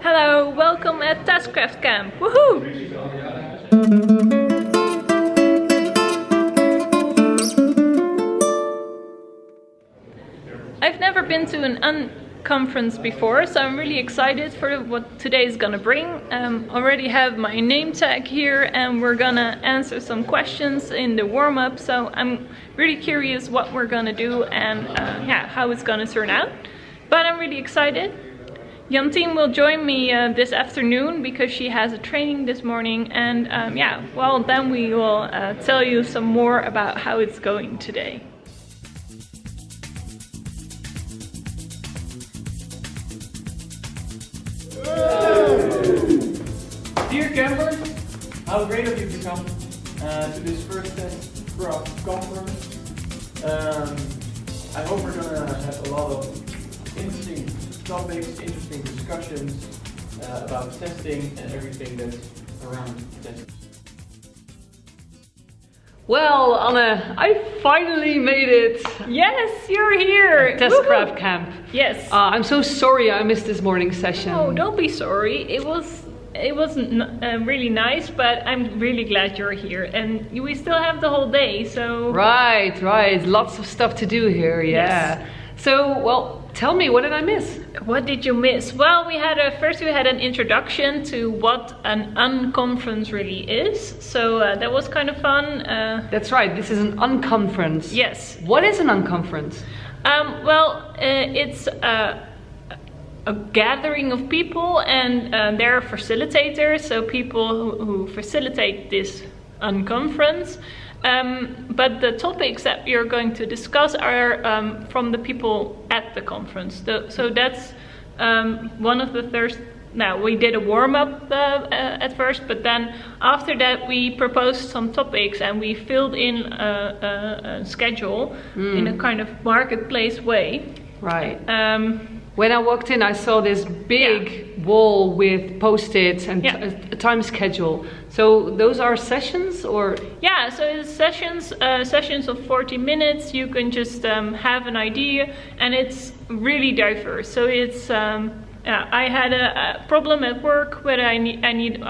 Hello, welcome at Taskcraft Camp. Woohoo! I've never been to an unconference before, so I'm really excited for what today is gonna bring. Already have my name tag here and we're gonna answer some questions in the warm-up, so I'm really curious what we're gonna do and how it's gonna turn out. But I'm really excited. Jantien will join me this afternoon because she has a training this morning, and then we will tell you some more about how it's going today. Dear campers, how great of you to come to this first Taskcraft conference. I hope we're gonna have a lot of interesting topics, interesting discussions about testing and everything that's around testing. Well, Anne, I finally made it. Yes, you're here! Taskcraft Camp. Yes. I'm so sorry I missed this morning session. Oh, don't be sorry. It was really nice, but I'm really glad you're here. And we still have the whole day, so... Right. Lots of stuff to do here, yeah. Yes. So, well, tell me, what did I miss? What did you miss? Well, first we had an introduction to what an unconference really is. So that was kind of fun. That's right, this is an unconference. Yes. What is an unconference? It's a gathering of people, and there are facilitators, so people who facilitate this unconference. But the topics that we are going to discuss are from the people at the conference. So that's one of the first. Now, we did a warm-up at first, but then after that we proposed some topics and we filled in a schedule in a kind of marketplace way. Right. When I walked in, I saw this big wall with post-its and a time schedule. So those are sessions, or? Yeah, so it's sessions of 40 minutes. You can just have an idea, and it's really diverse. So it's I had a problem at work where I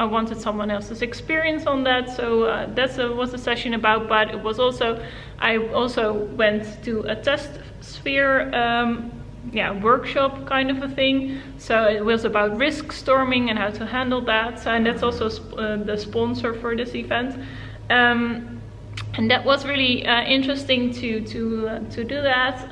wanted someone else's experience on that. So that was a session about. But it was I also went to a test sphere. Workshop kind of a thing. So it was about risk storming and how to handle that. So, and that's also the sponsor for this event. And that was really interesting to do that.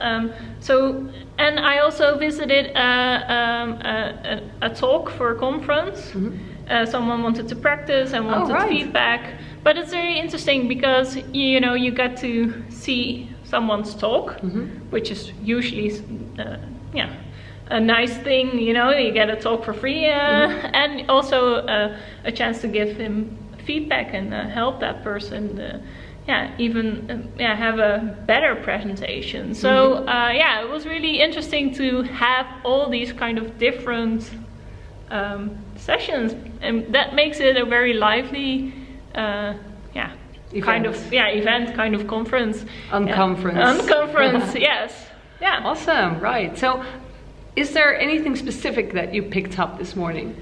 And I also visited a talk for a conference. Mm-hmm. Someone wanted to practice and wanted feedback. But it's very interesting because you get to see someone's talk, which is usually a nice thing. You get a talk for free, and also a chance to give him feedback and help that person have a better presentation. So it was really interesting to have all these kind of different sessions, and that makes it a very lively event, kind of conference. Unconference, yes. Yeah. Awesome, right. So, is there anything specific that you picked up this morning?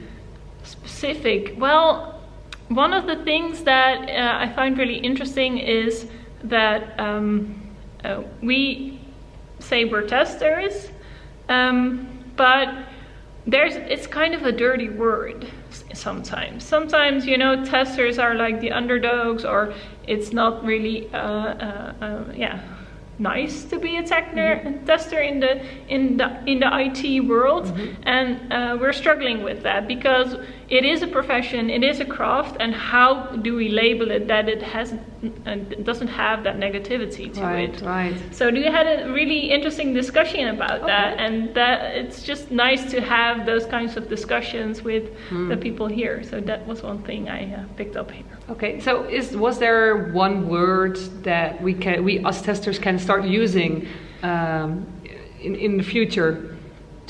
Specific? Well, one of the things that I find really interesting is that we say we're testers, but it's kind of a dirty word sometimes. Sometimes, testers are like the underdogs, or it's not really nice to be a tester in the IT world, and we're struggling with that because it is a profession, it is a craft, and how do we label it that it doesn't have that negativity to it? Right. So we had a really interesting discussion about that, and that it's just nice to have those kinds of discussions with the people here. So that was one thing I picked up here. Okay, so was there one word that we as testers can start using in the future?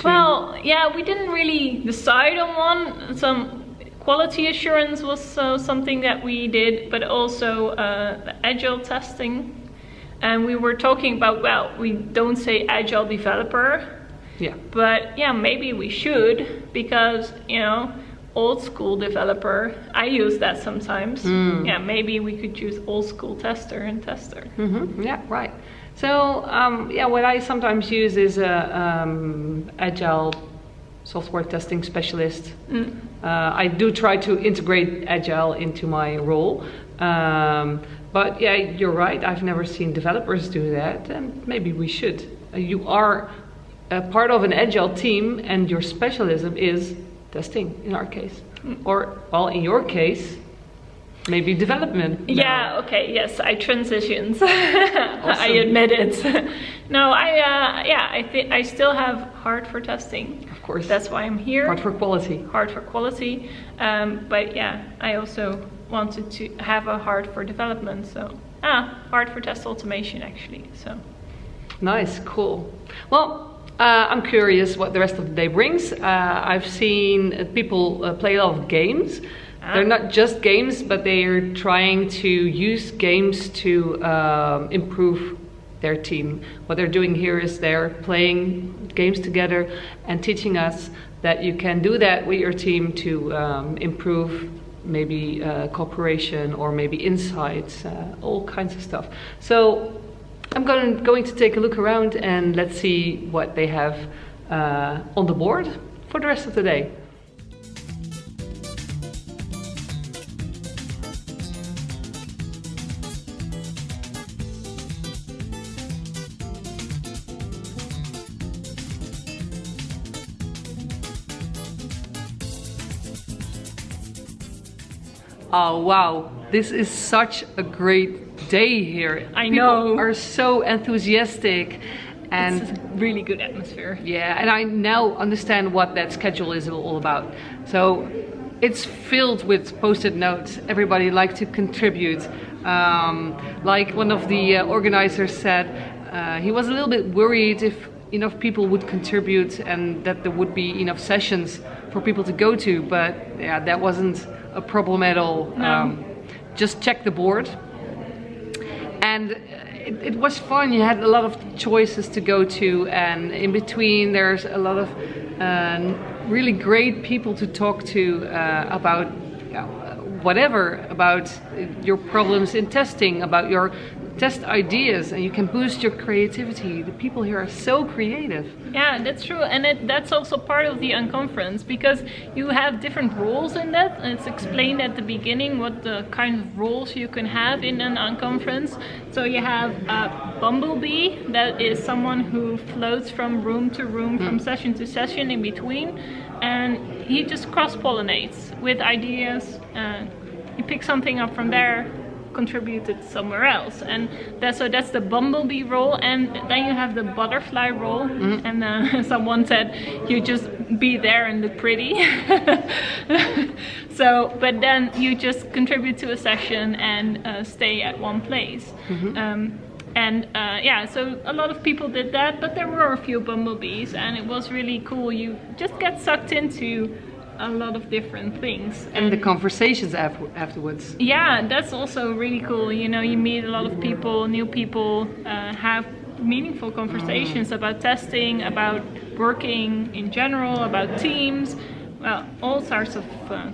Well, we didn't really decide on one. Some quality assurance was something that we did, but also agile testing. And we were talking about, we don't say agile developer. Yeah. But yeah, maybe we should, because, you know, old school developer, I use that sometimes. Yeah, maybe we could use old school tester and tester. Yeah, right. So yeah, what I sometimes use is a agile software testing specialist. I do try to integrate agile into my role. But yeah, you're right. I've never seen developers do that, and maybe we should. You are a part of an agile team, and your specialism is testing in our case, or well, in your case, maybe development. Yeah. Okay. Yes, I transitioned. I admit it. No, I think I still have heart for testing. Of course. That's why I'm here. Heart for quality. Heart for quality. But yeah, I also wanted to have a heart for development. So heart for test automation actually. So nice, cool. Well, I'm curious what the rest of the day brings. I've seen people play a lot of games. They're not just games, but they are trying to use games to improve their team. What they're doing here is they're playing games together and teaching us that you can do that with your team to improve maybe cooperation or maybe insights, all kinds of stuff. So I'm going to take a look around and let's see what they have on the board for the rest of the day. Oh wow, this is such a great day here. I know. People are so enthusiastic and it's a really good atmosphere. Yeah, and I now understand what that schedule is all about. So it's filled with post-it notes. Everybody likes to contribute. Like one of the organizers said, he was a little bit worried if enough people would contribute and that there would be enough sessions for people to go to, but yeah, that wasn't a problem at all. No. Just check the board. And it was fun. You had a lot of choices to go to, and in between there's a lot of really great people to talk to about whatever, about your problems in testing, about your test ideas, and you can boost your creativity. The people here are so creative. Yeah, that's true, and that's also part of the unconference, because you have different roles in that, and it's explained at the beginning what the kind of roles you can have in an unconference. So you have a bumblebee, that is someone who floats from room to room, from session to session in between, and he just cross-pollinates with ideas. You pick something up from there, contributed somewhere else, and that's the bumblebee role. And then you have the butterfly role, and someone said you just be there and look pretty. So but then you just contribute to a session and stay at one place. Yeah, so a lot of people did that, but there were a few bumblebees, and it was really cool. You just get sucked into a lot of different things, and the conversations afterwards. Yeah, that's also really cool. You know, you meet a lot of people, new people, have meaningful conversations about testing, about working in general, about teams, well, all sorts of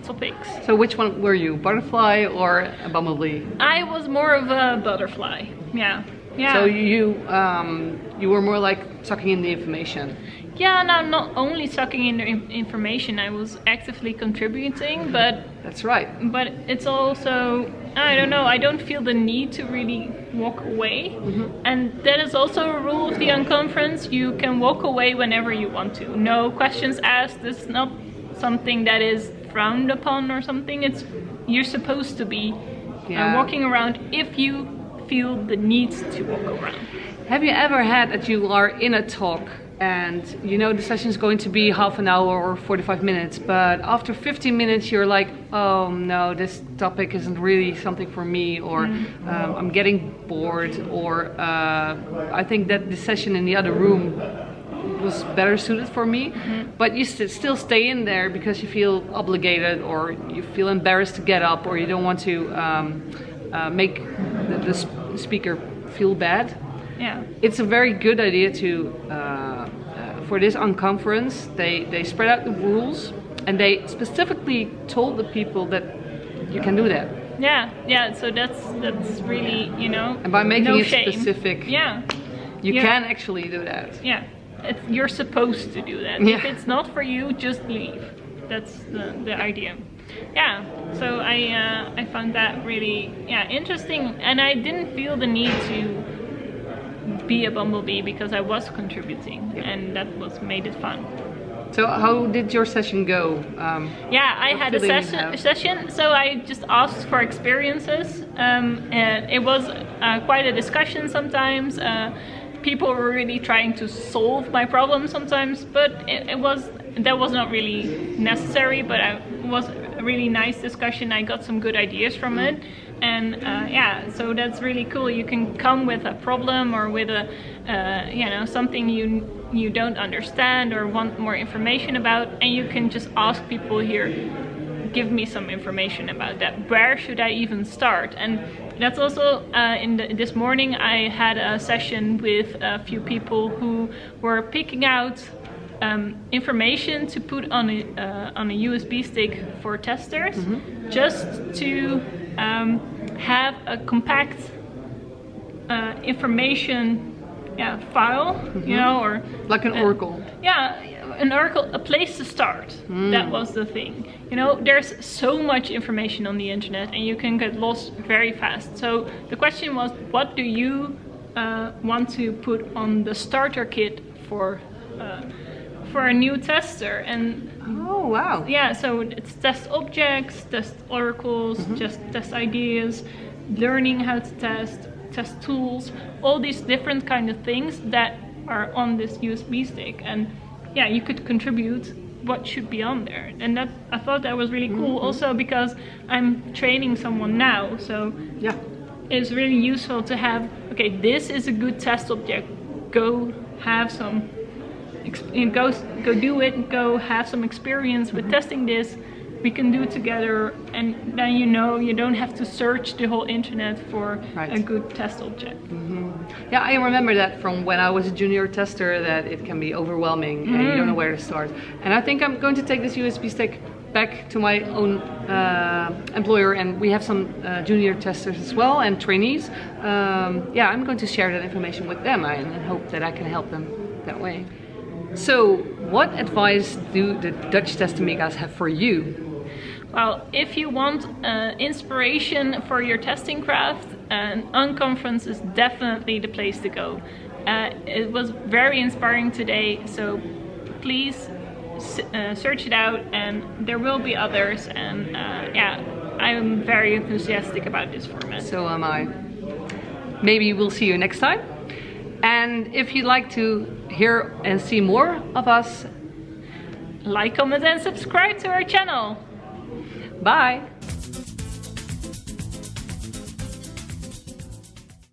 topics. So which one were you, butterfly or a bumblebee? I was more of a butterfly. Yeah. So you were more like sucking in the information. Yeah, no, not only sucking in the information, I was actively contributing, but... That's right. But it's also, I don't know, I don't feel the need to really walk away. And that is also a rule of the unconference. You can walk away whenever you want to. No questions asked. This is not something that is frowned upon or something. You're supposed to be walking around if you feel the need to walk around. Have you ever had that you are in a talk and you know the session is going to be half an hour or 45 minutes, but after 15 minutes you're like, oh no, this topic isn't really something for me, or I'm getting bored, or I think that the session in the other room was better suited for me, but you still stay in there because you feel obligated, or you feel embarrassed to get up, or you don't want to make the speaker feel bad. Yeah, it's a very good idea to for this unconference, they spread out the rules, and they specifically told the people that you can do that. Yeah. So that's really, you know, And by making no it shame. specific, you can actually do that. Yeah, you're supposed to do that. Yeah. If it's not for you, just leave. That's the idea. Yeah, so I found that really interesting, and I didn't feel the need to be a bumblebee because I was contributing, and that made it fun. So how did your session go? I had a session, so I just asked for experiences, and it was quite a discussion sometimes. People were really trying to solve my problem sometimes, but that was not really necessary, but it was a really nice discussion. I got some good ideas from it, and so that's really cool. You can come with a problem or with a something you don't understand or want more information about, and you can just ask people here, give me some information about that. Where should I even start? And that's also this morning I had a session with a few people who were picking out information to put on a USB stick for testers, just to have a compact information file, you know, or like an Oracle. An Oracle, a place to start. That was the thing. You know, there's so much information on the internet, and you can get lost very fast. So the question was, what do you want to put on the starter kit for a new tester? And oh wow, so it's test objects, test oracles, just test ideas, learning how to test tools, all these different kind of things that are on this USB stick. And you could contribute what should be on there, and that I thought that was really cool. Also because I'm training someone now, so it's really useful to have, okay, this is a good test object, go have some go do it, go have some experience with testing this. We can do it together, and then you don't have to search the whole internet for a good test object. Yeah, I remember that from when I was a junior tester, that it can be overwhelming and you don't know where to start. And I think I'm going to take this USB stick back to my own employer, and we have some junior testers as well and trainees. I'm going to share that information with them and hope that I can help them that way. So, what advice do the Dutch Test Amigas have for you? Well, if you want inspiration for your testing craft, an unconference is definitely the place to go. It was very inspiring today, so please search it out, and there will be others, and I'm very enthusiastic about this format. So am I. Maybe we'll see you next time. And if you'd like to hear and see more of us, like, comment and subscribe to our channel. Bye!